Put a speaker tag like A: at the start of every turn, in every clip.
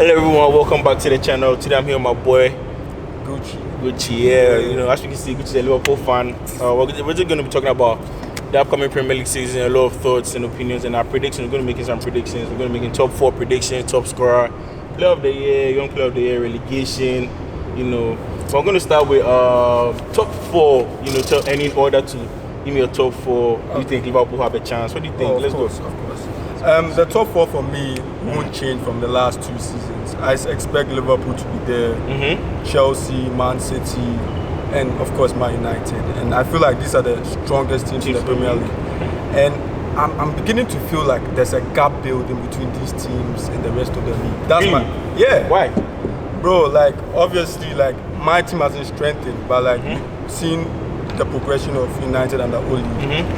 A: Hello everyone, welcome back to the channel. Today I'm here with my boy Gucci. Yeah, you know, as you can see, Gucci's a Liverpool fan. We're just going to be talking about the upcoming Premier League season, a lot of thoughts and opinions and our predictions. We're going to be making some predictions. We're going to be making top 4 predictions, top scorer, player of the year, young player of the year, relegation. You know, so I'm going to start with top 4. You know, tell any order to give me your top 4. Do you think Liverpool have a chance? What do you think?
B: Let's go. Of course. The top 4 for me won't change from the last 2 seasons. I expect Liverpool to be there, Chelsea, Man City, and of course Man United. And I feel like these are the strongest teams in the Premier League. And I'm beginning to feel like there's a gap building between these teams and the rest of the league. That's
A: really? Why?
B: Bro, like obviously like my team hasn't strengthened, but like seeing the progression of United and the Oli,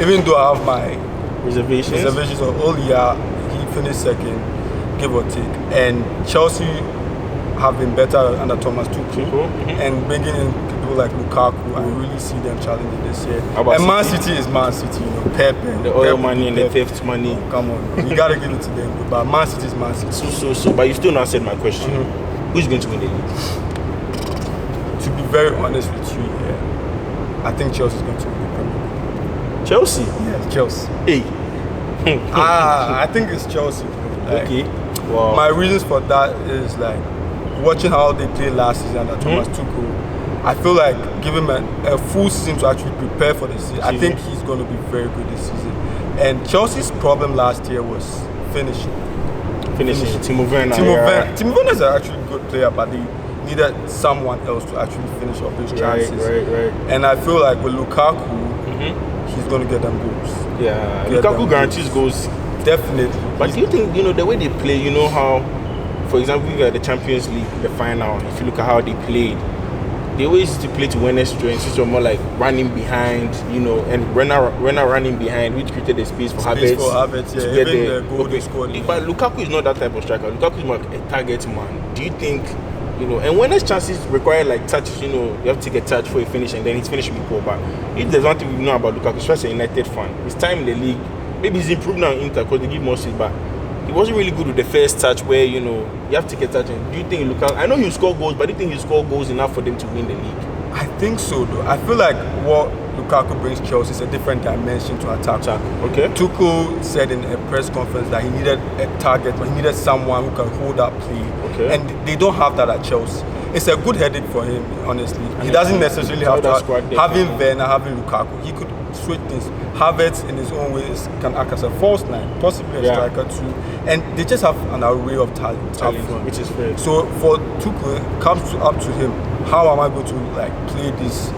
B: even though I have my reservations on Oli, he finished second, give or take. And Chelsea have been better under Thomas Tuchel, and bringing in people like Lukaku, I really see them challenging this year. And Man City is Man City, you know, Pep and
A: the oil money and the fifth money.
B: Come on, you gotta give it to them. But Man City is Man City.
A: So, but you still not answered my question. Who's going to win the league?
B: To be very honest with you, I think Chelsea is going to win the Premier League.
A: Chelsea?
B: Yeah, Chelsea.
A: Hey.
B: I think it's Chelsea. Like,
A: okay. Wow.
B: My reasons for that is like watching how they played last season under Thomas Tuchel. I feel like giving him a full season to actually prepare for the season. I think he's going to be very good this season. And Chelsea's problem last year was finishing.
A: Timo Werner.
B: Timo Werner is actually a good player, but they needed someone else to actually finish off his chances.
A: Right.
B: And I feel like with Lukaku, he's going to get them goals.
A: Yeah, Lukaku guarantees goals.
B: Definitely.
A: But do you think, you know, the way they play, you know how, for example, you got the Champions League, the final, if you look at how they played, they always used to play to Werner's strengths, which were more like running behind, you know, and Werner running behind, which created the space for Havertz.
B: Yeah, even the goal they scored.
A: But Lukaku is not that type of striker. Lukaku is more like a target man. Do you think, you know, and Werner's chances require like touches, you know, you have to take a touch for a finish and then his finish will be poor. But if there's one thing we know about Lukaku, especially a United fan, his time in the league, maybe he's improved now in Inter because they give more assists, but he wasn't really good with the first touch where, you know, you have to take a touch. And do you think Lukaku, I know he'll score goals, but do you think he'll score goals enough for them to win the league?
B: I think so though. I feel like what Lukaku brings Chelsea is a different dimension to attack.
A: Okay.
B: Tuchel said in a press conference that he needed a target, but he needed someone who can hold up play.
A: Okay.
B: And they don't have that at Chelsea. It's a good headache for him, honestly. He doesn't necessarily have to having Werner, having Lukaku. He could switch things. Havertz in his own ways can act as a false 9, possibly a striker too. And they just have an array of talent up front,
A: which is fair.
B: So for Tuchel, it comes up to him. How am I going to like play these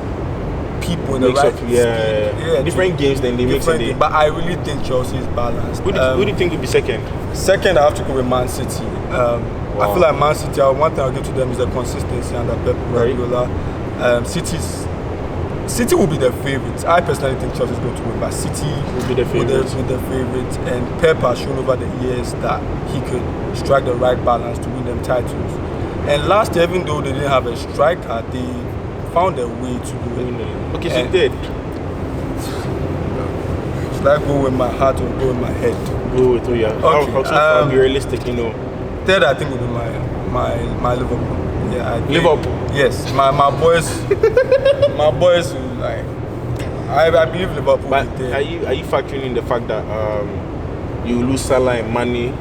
B: people in the right
A: different games than they mix it.
B: But I really think Chelsea is balanced.
A: Who do you think will be second?
B: Second, I have to go with Man City. I feel like Man City, one thing I'll give to them is the consistency under Pep Guardiola. City will be the favourites. I personally think Chelsea is going to win, but City
A: will be the favourites.
B: And Pep has shown over the years that he could strike the right balance to win them titles. And last year, even though they didn't have a striker, they found a way to do it.
A: Okay, so did.
B: Should I go with my heart or go with my head?
A: Go with your heart. I'll be realistic, you know.
B: Third, I think, will be my Liverpool. Yeah,
A: Liverpool.
B: Yes, my boys. My boys will like. I believe Liverpool.
A: But are you factoring in the fact that you lose Salah and Mane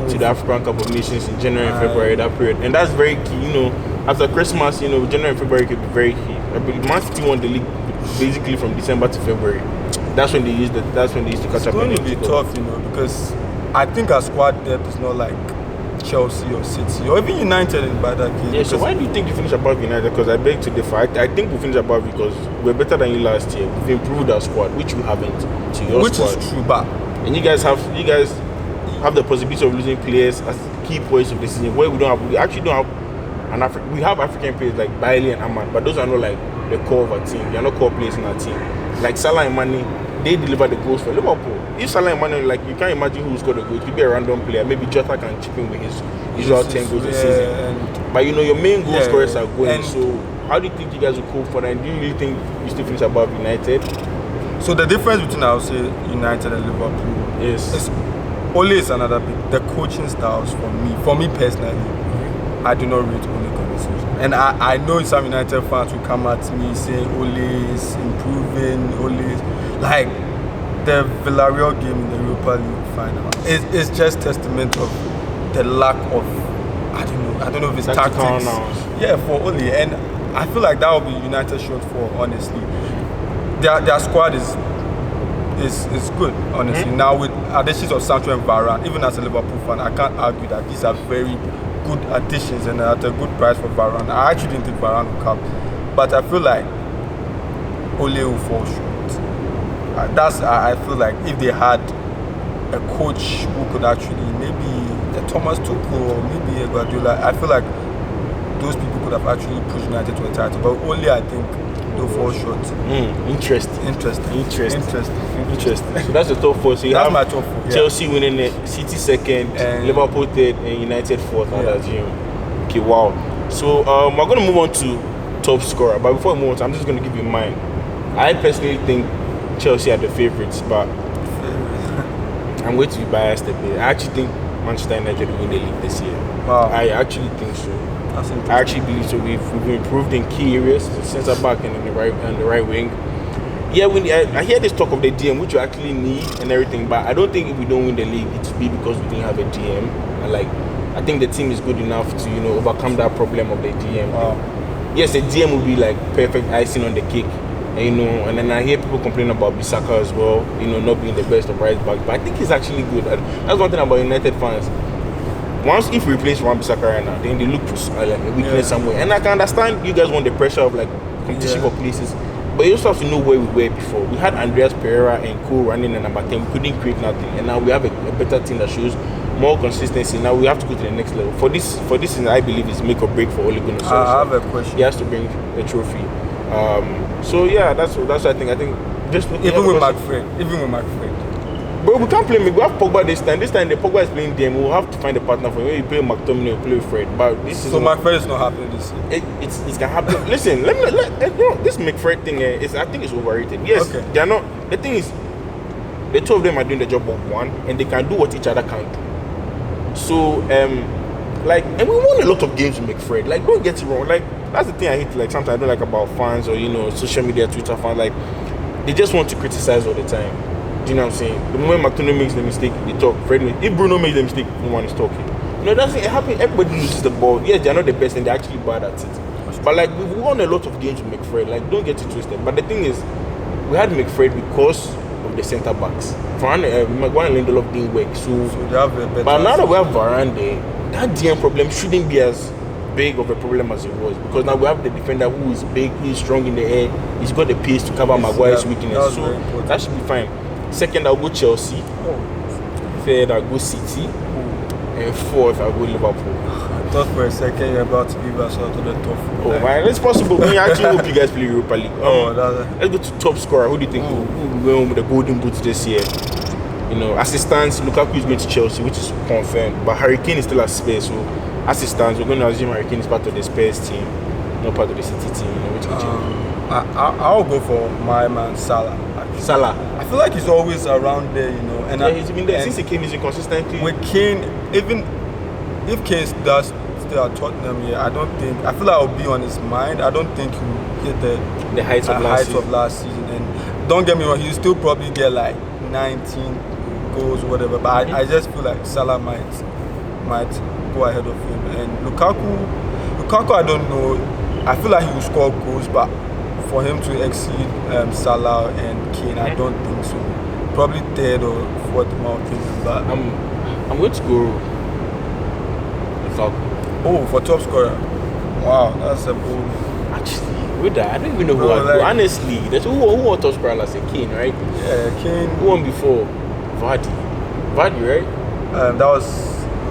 A: to the African Cup of Nations in January and February, that period, and that's very key. You know, after Christmas, you know, January and February could be very key. I believe Man City won the league basically from December to February. That's when they used to catch up.
B: It's going to be tough, you know, because I think our squad depth is not like Chelsea or City or even United by that case.
A: Yeah, so why do you think you finish above United? Because I beg to differ. I think we finish above because we're better than you last year. We've improved our squad, which we haven't to your squad.
B: Which is true, but
A: and you guys have the possibility of losing players as key points of the season where we actually don't have we have African players like Bailey and Ahmad, but those are not like the core of our team. They are not core players in our team. Like Salah and Mane, they deliver the goals for Liverpool. If Salah and Mane, like, you can't imagine who scored the goal. It could be a random player. Maybe Jota can chip in with his usual 10 goals a season. But you know, your main goal scorers are going. So how do you think you guys will cope for that? And do you really think you still finish above United?
B: So the difference between, I would say, United and Liverpool
A: is
B: Ole is another big. The coaching styles for me personally, I do not rate Ole conversation. And I know some United fans will come at me saying Ole is improving, Ole is like the Villarreal game in the Europa League final. It's just testament of the lack of I don't know if it's tactics. Yeah, for Ole, and I feel like that will be United short for honestly. Their squad is good, honestly. Now with additions of Sancho and Varane, even as a Liverpool fan, I can't argue that these are very good additions and at a good price for Varane. I actually didn't think Varane would come, but I feel like Ole will fall short. I feel like if they had a coach who could actually maybe a Thomas Tuchel or maybe a Guardiola, I feel like those people could have actually pushed United to a title. But Ole, I think they'll fall short.
A: Interesting. So that's the top four. So you
B: that's
A: have
B: my top four.
A: Chelsea winning it, City second, Liverpool third, and United fourth. Okay, wow. So we're going to move on to top scorer. But before we move on, I'm just going to give you mine. I personally think Chelsea are the favourites, but I'm going to be biased a bit. I actually think Manchester United will win the league this year.
B: Wow.
A: I actually think so.
B: That's interesting.
A: I actually believe so. We've improved in key areas, centre back and in the right wing. Yeah, I hear this talk of the DM, which you actually need and everything, but I don't think if we don't win the league, it will be because we didn't have a DM. And I think the team is good enough to overcome that problem of the DM.
B: Wow.
A: Yes, the DM will be like perfect icing on the cake. And then I hear people complain about Bissaka as well, not being the best of right back. But I think he's actually good. That's one thing about United fans. If we replace Wan-Bissaka right now, then they look for like a weakness somewhere. And I can understand you guys want the pressure of competition for places, but you also have to know where we were before. We had Andreas Pereira and Co running in number 10. We couldn't create nothing, and now we have a better team that shows more consistency. Now we have to go to the next level. For this season, I believe it's make or break for Ole Gunnar Solskjaer.
B: I have a question.
A: He has to bring a trophy. So yeah, that's what I think. I think just
B: even with McFred.
A: But we can't play me. We have Pogba this time. This time the Pogba is playing DM. We'll have to find a partner for him. Maybe play McTominay or play Fred. But this is
B: McFred is not happening this year.
A: It can happen. Listen, this McFred thing I think is overrated. Yes,
B: okay.
A: They are not. The thing is, the two of them are doing the job of one, and they can do what each other can do. So and we won a lot of games with McFred. Don't get it wrong. That's the thing I hate. Sometimes I don't like about fans or social media, Twitter fans. They just want to criticize all the time. Do you know what I'm saying? The moment McTominay makes the mistake, they talk. If Bruno makes the mistake, no one is talking. It doesn't happen. Everybody loses the ball. Yes, they're not the best and they're actually bad at it. But we've won a lot of games with McFred. Don't get it twisted. But the thing is, we had McFred because of the centre backs. Maguire and Lindelof didn't work. So
B: they have a better.
A: But now that we have Varane there, that DM problem shouldn't be as big of a problem as it was, because now we have the defender who is big, he's strong in the air, he's got the pace to cover Maguire's weakness. So that should be fine. Second, I'll go Chelsea. Third, I'll go City. And fourth, I'll go Liverpool.
B: I thought for a second you're about to give us out to the top four.
A: Oh man, it's possible. We actually hope you guys play Europa League. Let's go to top scorer. Who do you think will go home with the golden boots this year? As it stands, Lukaku is going to Chelsea, which is confirmed. But Harry Kane is still at Spurs. So as it stands, we're going to assume Harry Kane is part of the Spurs team, not part of the City team. Which
B: I'll go for my man Salah.
A: Salah.
B: I feel like he's always around there, And
A: he's been there since he came. He's consistently.
B: With Kane, even if Kane does stay at Tottenham, I feel like I'll be on his mind. I don't think he'll hit the heights of last season. And don't get me wrong, he'll still probably get 19 goals or whatever. But I just feel like Salah might go ahead of him. And Lukaku, I don't know. I feel like he will score goals, but for him to exceed Salah and Kane, I don't think so. Probably third or fourth mountain. But
A: I'm going to go Lukaku.
B: Oh, for top scorer. Wow, that's a bold.
A: Actually, with that, I don't even know who I'd go. Honestly, that's who won top scorer last year? Kane, right?
B: Yeah, Kane.
A: Who won before? Vardy, right?
B: That was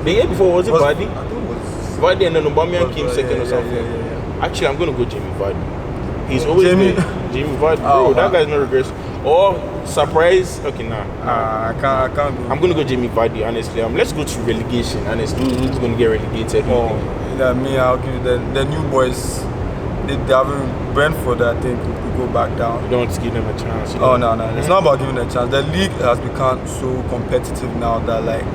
A: the year before. Was it Vardy?
B: I think it was
A: Vardy, and then Aubameyang came second or something.
B: Yeah.
A: Actually, I'm going to go Jamie Vardy. He's always been Jamie Vardy, bro. That guy's not regress. Or surprise. Okay, nah.
B: I can't go.
A: I'm going to go Jamie Vardy, honestly. Let's go to relegation. Honestly, who's going to get relegated?
B: Me, I'll give you the new boys. they haven't. Brentford, I think, will go back down.
A: You don't want to give them a chance.
B: Oh no, it's not about giving them a chance. The league has become so competitive now that like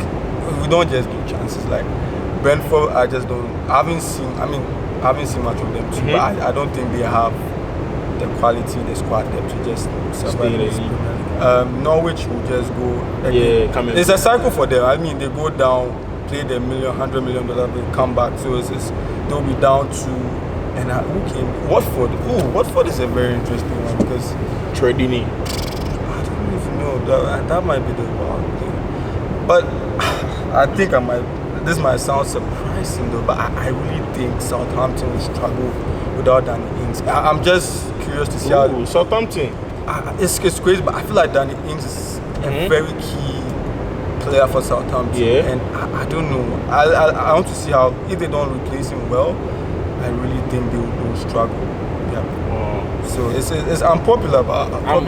B: we don't just give chances. Like Brentford, I haven't seen much of them too, but I don't think they have the quality, the squad depth to just survive in this Premier League. Norwich will just go. Again. It's a cycle for them. I mean, they go down, play the $100 million, they come back. So they'll be down to, and who came? Watford. Watford is a very interesting one because
A: Tredini.
B: I don't even know. That might be the wrong thing, but I think I might. This might sound surprising though, but I really think Southampton will struggle without Danny Ings. I'm just curious to see how
A: Southampton.
B: It's crazy, but I feel like Danny Ings is a very key player for Southampton.
A: Yeah.
B: And I don't know. I want to see how, if they don't replace him well, I really think they will struggle. Yeah. So it's unpopular, but
A: I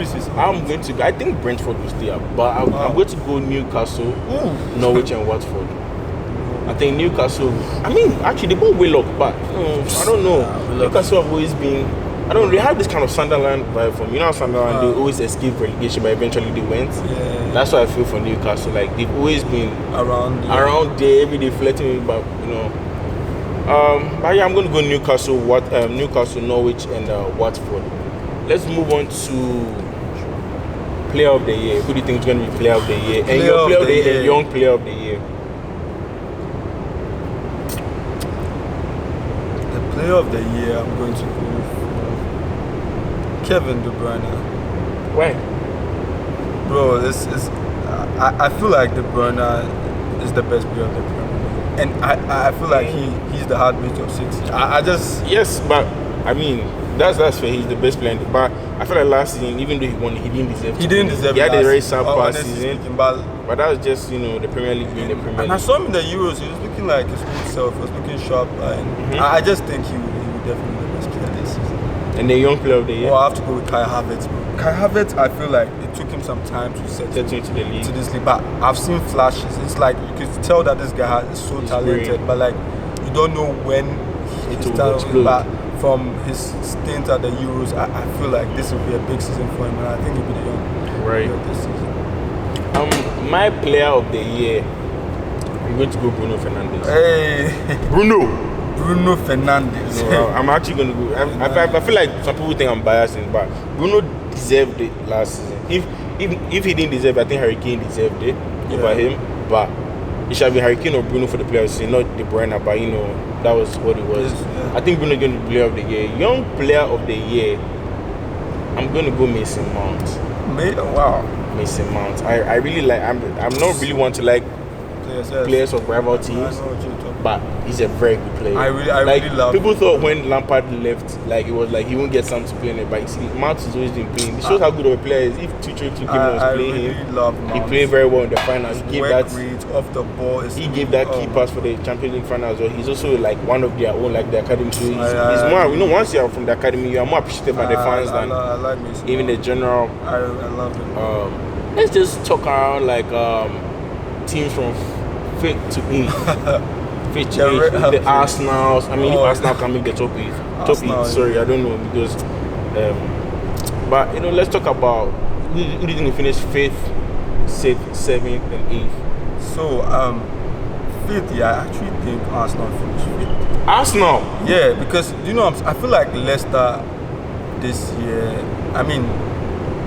A: think Brentford will stay up, but I'm going to go Newcastle, Norwich, and Watford. I think Newcastle. I mean, actually, they both will look, but I don't know. Newcastle have always been. I don't. They have this kind of Sunderland vibe from. You know, Sunderland they always escape relegation, but eventually they went. Yeah. That's what I feel for Newcastle. Like they've always been around there, every day flirting with, but you know. But yeah, I'm going to go Newcastle, Newcastle, Norwich, and Watford. Let's move on to Player of the Year. Who do you think is going to be Player of the Year? And your Player of the Year, young Player of the Year.
B: Player of the Year, I'm going to go for Kevin De Bruyne.
A: Why?
B: Bro, I feel like De Bruyne is the best player of the Premier League, and I feel like he's the heartbeat of City.
A: Yes, but I mean that's fair. He's the best player, but I feel like last season, even though he won, he didn't deserve. He had a very sad past season, but that was just the Premier League being the Premier League.
B: And I saw him in the Euros. He was looking like his old self. He was looking sharp, and I just think he would definitely be the best player this season.
A: And the young player of the year?
B: Well, I have to go with Kai Havertz, bro. Kai Havertz, I feel like it took him some time to settle
A: into the league.
B: To this league, but I've seen flashes. It's like you can tell that this guy is so talented,
A: great.
B: but like you don't know when he starts. But from his stint at the Euros, I feel like this will be a big season for him, and I think he'll be the young player this season.
A: My player of the year, I'm going to go Bruno Fernandes.
B: Hey, Bruno Fernandes.
A: No, I'm actually going to go. I feel like some people think I'm biased, but Bruno deserved it last season. If he didn't deserve it, I think Harry Kane deserved it over him. But it should be Harry Kane or Bruno for the player of the season, not De Bruyne. But that was what it was. Yeah. I think Bruno is going to be player of the year. Young player of the year, I'm going to go Mason Mount.
B: Wow.
A: Mason Mount. I really like. I'm not really one to like players of rival teams, but he's a very good player.
B: I really love.
A: People thought when Lampard left, like it was like he won't get some to play in it, but you see, Mount has always been playing. It shows how good of a player he is. If Tuchel took him was playing him, he played very well in the finals. He gave that
B: off the ball.
A: He gave that key pass for the Champions League finals. Well, he's also like one of their own, like the academy. So he's more. Once you are from the academy, you are more appreciated by the fans than even the general.
B: I love him.
A: Let's just talk around like teams from 5th to 8th. 5th to 8th. The Arsenals. I mean, if Arsenal can make the top 8. Top 8. Sorry, I don't know because. But let's talk about who didn't you finish 5th, 6th, 7th, and 8th.
B: So 5th, I actually think Arsenal finished 5th.
A: Arsenal.
B: Yeah, because I feel like Leicester this year. I mean,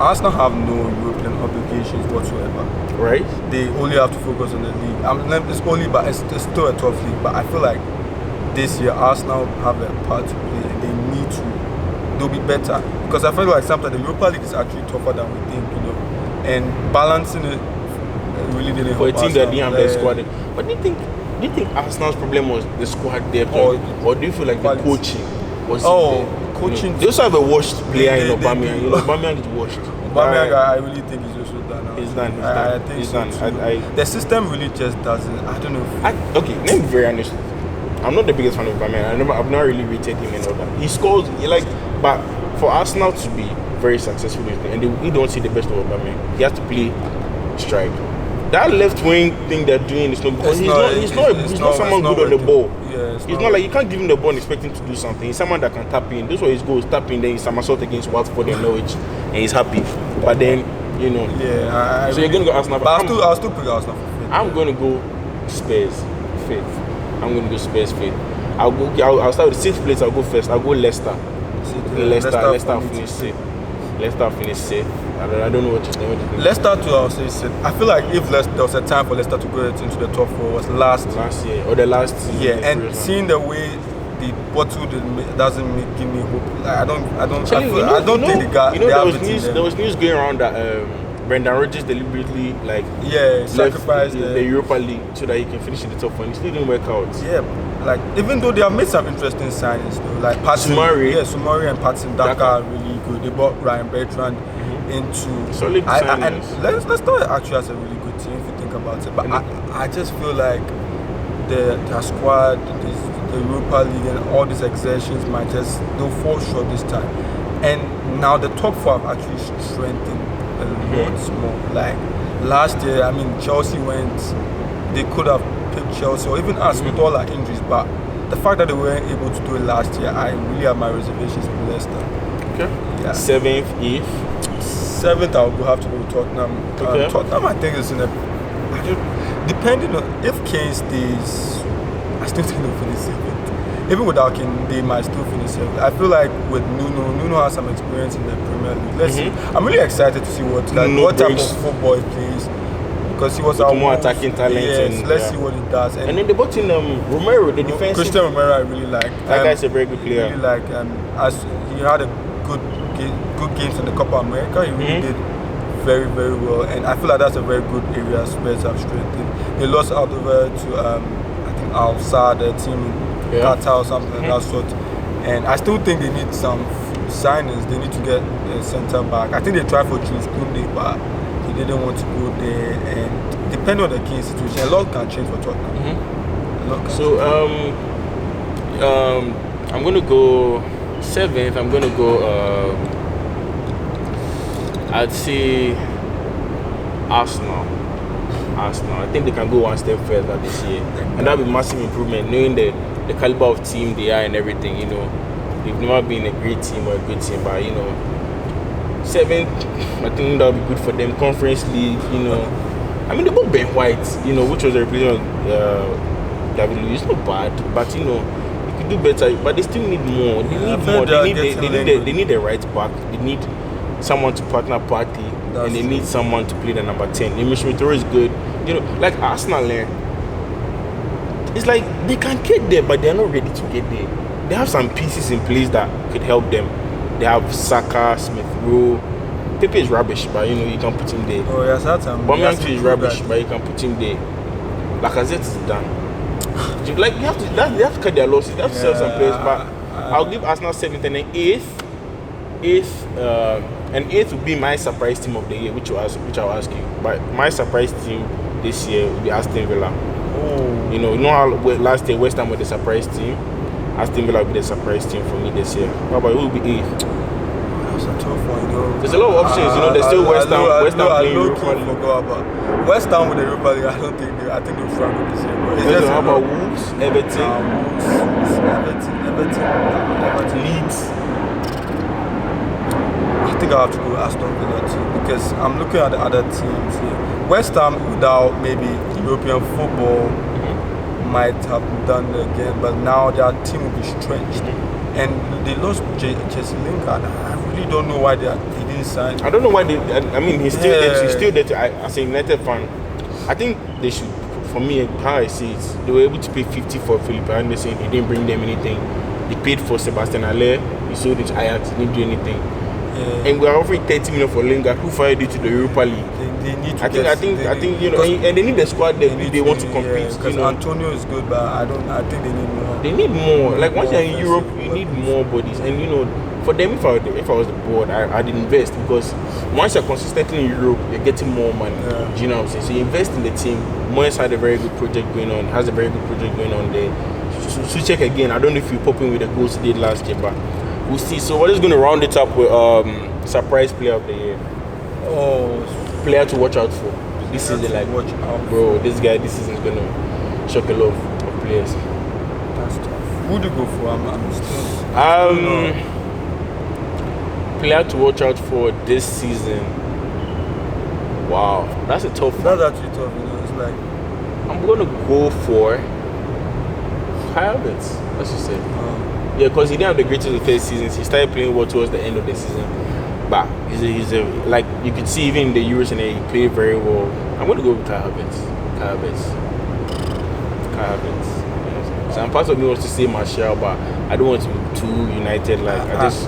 B: Arsenal have no European obligations whatsoever.
A: Right.
B: They only have to focus on the league. It's still a tough league, but I feel like this year Arsenal have a part to play and they need to. They'll be better because I feel like sometimes the Europa League is actually tougher than we think, and balancing it really didn't
A: for
B: help
A: a team that
B: Arsenal.
A: didn't have the squad. But do you think Arsenal's problem was the squad depth, or do you feel like the coaching was?
B: Coaching.
A: They also have a washed player in Aubameyang. Aubameyang is washed.
B: Aubameyang, I really think he's also done now.
A: He's done.
B: I think he's done. The system really just doesn't. I don't know.
A: Okay, let me be very honest. I'm not the biggest fan of Aubameyang. I've not really rated him and all that. He scores. But for Arsenal to be very successful, and we don't see the best of Aubameyang, he has to play strike. that left wing thing they're doing is not because he's not someone good on the ball.
B: Yeah,
A: it's not like you can't give him the ball and expect him to do something. He's someone that can tap in. Those were his goals, tap in, then he's somersault against Watford and Norwich, and he's happy. But then, you know.
B: Yeah.
A: So you're going to go Arsenal.
B: But I'll still pick Arsenal for fifth.
A: I'm going to go Spurs fifth. I'm going to go Spurs fifth. I'll start with the 6th place. I'll go first. I'll go Leicester. Leicester finish safe. Leicester finish safe. I don't know what you think.
B: Leicester too, I'll say safe. I feel like if there was a time for Leicester to go into the top 4 was last
A: year or the last season.
B: Yeah, and seeing the way the bottle doesn't give me hope. Like, I don't think they got.
A: There was news going around that Brendan Rodgers deliberately
B: sacrificed
A: the Europa League so that he can finish in the top 4. It still didn't work out.
B: Yeah, like even though they have made some interesting signings though, like Sumari and Patson Daka are really good. They bought Ryan Bertrand into
A: solid signings.
B: And Leicester actually has a really good team if you think about it. But I just feel like their squad, the Europa League and all these exertions they'll fall short this time. And now the top 4 have actually strengthened a lot more. Like last year, I mean, Chelsea they could have picked Chelsea or even us with all our injuries, but the fact that they weren't able to do it last year, I really have my reservations with Leicester.
A: Okay.
B: Yeah.
A: 7th,
B: 7th, I will have to go with Tottenham.
A: Okay.
B: Tottenham, I think, is depending on if Kane stays, I still think they'll finish 7th. Even without Kane, they might still finish 7th. I feel like with Nuno has some experience in the Premier League. Let's see. I'm really excited to see what type of football he plays. Because he was our
A: more attacking talent.
B: Yes, let's see what he does.
A: And then they brought in Romero, the defensive.
B: Christian Romero, I really like.
A: That guy's a very good player.
B: I really like, as he had a good games in the Copa America, he really did very, very well. And I feel like that's a very good area Spurs have strengthened. They lost out over to I think Al Sadd, the team in Qatar or something of that sort. And I still think they need some signings. They need to get a centre back. I think they tried for Jules Koundé, but he didn't want to go there. And depending on the key situation, a lot can change for Tottenham.
A: So I'm gonna go 7th. I'm gonna go. I'd say Arsenal. I think they can go one step further this year, and that'll be massive improvement. Knowing the caliber of team they are and everything, you know, they've never been a great team or a good team, but you know, 7th, I think that'll be good for them. Conference League, you know, I mean they bought Ben White, you know, which was a replacement of David Luiz. Not bad, but you know, you could do better. But they still need more. They need more. They need a right back. They need someone to partner party, and they need someone to play the number 10. Smith-Rowe is good. You know, like Arsenal, it's like they can get there, but they're not ready to get there. They have some pieces in place that could help them. They have Saka, Smith-Rowe. Pepe is rubbish, but you know you can put him there.
B: Oh yes, that's
A: Aubameyang is rubbish, but you can put him there. Lacazette is done. They have to cut their losses. They have to sell some players, but I'll give Arsenal 7th and then 8th. And 8th would be my surprise team of the year, which I'll ask you. But my surprise team this year will be Aston Villa.
B: Oh.
A: You know how last year West Ham were the surprise team. Aston Villa will be the surprise team for me this year. How about who will be 8th?
B: That's a tough one, you know.
A: There's a lot of options, you know. There's still West Ham playing Europa League.
B: West Ham with the Europa League, I think they'll struggle this year.
A: How about Wolves, Everton,
B: Leeds? I think I have to go Aston Villa too, because I'm looking at the other teams here. West Ham, without maybe European football, might have done it again, but now their team will be stretched. And they lost Jesse Lingard. I really don't know why they didn't sign.
A: I don't know why I mean, he's still there. As a United fan, I think they should. For me, how I see it, they were able to pay 50 for Philippe Anderson. He didn't bring them anything. They paid for Sebastian Haller. He sold it to Ajax. He didn't do anything.
B: Yeah.
A: And we are offering 30 million for Lingard, who fired it to the Europa League.
B: They need to
A: I think you know, and they need the squad that they want to compete.
B: Because Antonio is good, but I think they need more.
A: They need more. Like once you're in Europe, you need more bodies. And you know, for them, if I was the board, I'd invest, because once you're consistently in Europe, you're getting more money.
B: Yeah.
A: Do you know what I'm saying? So you invest in the team. Moyes had a very good project going on. Has a very good project going on there. So check again. I don't know if you pop in with the goals he did last year, but we'll see. So we're just going to round it up with surprise player of the year.
B: Oh,
A: player to watch out for. this season, like,
B: watch out.
A: bro, this guy this season is gonna shock a lot of players.
B: That's tough. Who do you go for? I'm still.
A: Player to watch out for this season. Wow, that's a tough one.
B: That's actually tough. It's like
A: I'm gonna go for Havertz. Let's just say. Yeah, because he didn't have the greatest of the first seasons. He started playing well towards the end of the season. But he's a like you could see even in the Euros and he played very well. I'm gonna go with Havertz. Some part of me wants to say Martial, but I don't want to be too United. Like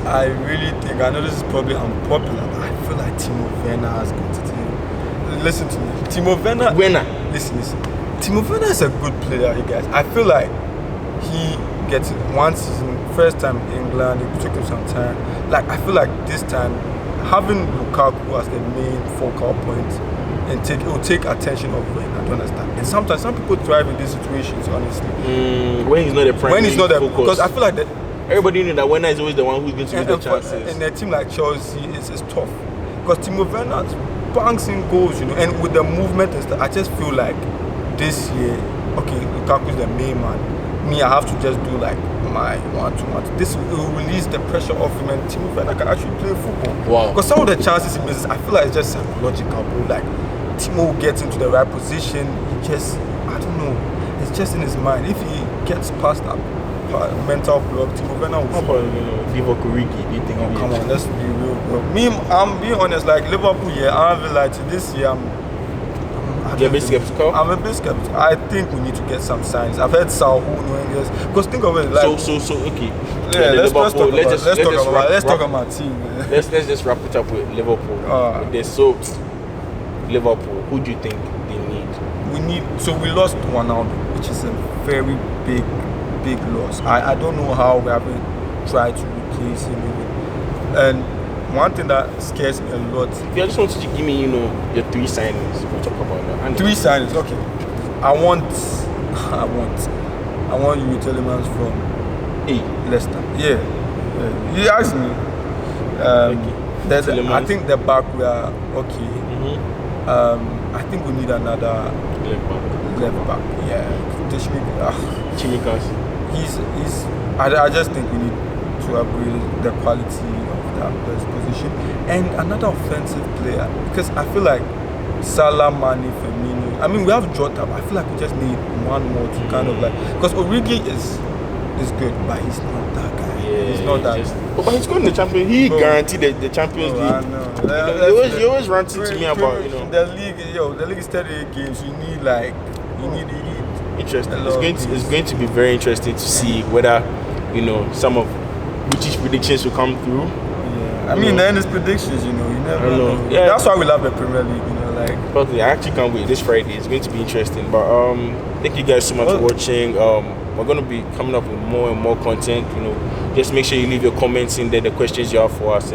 B: I really think I know this is probably unpopular, but I feel like Timo Werner has got to team. Listen to me, Timo Werner. Listen. Timo Werner is a good player, you guys. I feel like he gets it one season, first time in England. It took him some time. Like I feel like this time having Lukaku as the main focal point and it will take attention of Werner. I don't understand. And sometimes some people thrive in these situations, honestly.
A: When he's not the primary focus.
B: Because I feel like that
A: everybody knew that Werner is always the one who's going to get the chances.
B: And a team like Chelsea is tough because Timo Werner banks in goals, and with the movement and stuff, I just feel like this year, okay, Lukaku's the main man. Me, I have to just do like my 1-2-1. This will release the pressure off him, and Timo Werner can actually play football.
A: Wow.
B: Because some of the chances he misses, I feel like it's just psychological, bro. Like Timo gets into the right position, he just, I don't know, it's just in his mind. If he gets past that mental block, Timo Werner will.
A: How about Divock Origi? Do you think?
B: Oh, come on, let's be real, bro. Me, I'm being honest. Like Liverpool, I'm like this year.
A: You're a bit skeptical?
B: I'm a bit skeptical. I think we need to get some signs. I've heard Saul knowing this. Because think of it like
A: so okay.
B: Yeah, let's talk about my team. Man.
A: Let's just wrap it up with Liverpool. Liverpool, who do you think they need?
B: We lost Ronaldo, which is a very big loss. I don't know how we haven't tried to replace him even. And one thing that scares me a lot.
A: Yeah, I just want you to give me, your 3 signings. We'll talk about that.
B: 3 signings, okay. I want you Telemans from Leicester. Yeah. He asked me. I think the back we are okay. I think we need another left back. Yeah.
A: Chimikas.
B: I just think we need to upgrade the quality of that position and another offensive player because I feel like Salah, Mane, Firmino. I mean, we have Jota, but I feel like we just need one more to kind of like because Origi is good, but he's not that guy.
A: Yeah,
B: he's not that.
A: But he's going to the Champions. He guaranteed the Champions League.
B: I know.
A: You always ranting to me about
B: the league. The league is 38 games. You need
A: interesting. It's going to be very interesting to see whether some of British predictions will come through.
B: Yeah, I mean, then it's predictions. You never know.
A: Yeah.
B: That's why we love the Premier League.
A: Probably, I actually can't wait. This Friday it's going to be interesting. But thank you guys so much for watching. We're going to be coming up with more and more content. Just make sure you leave your comments in there, the questions you have for us.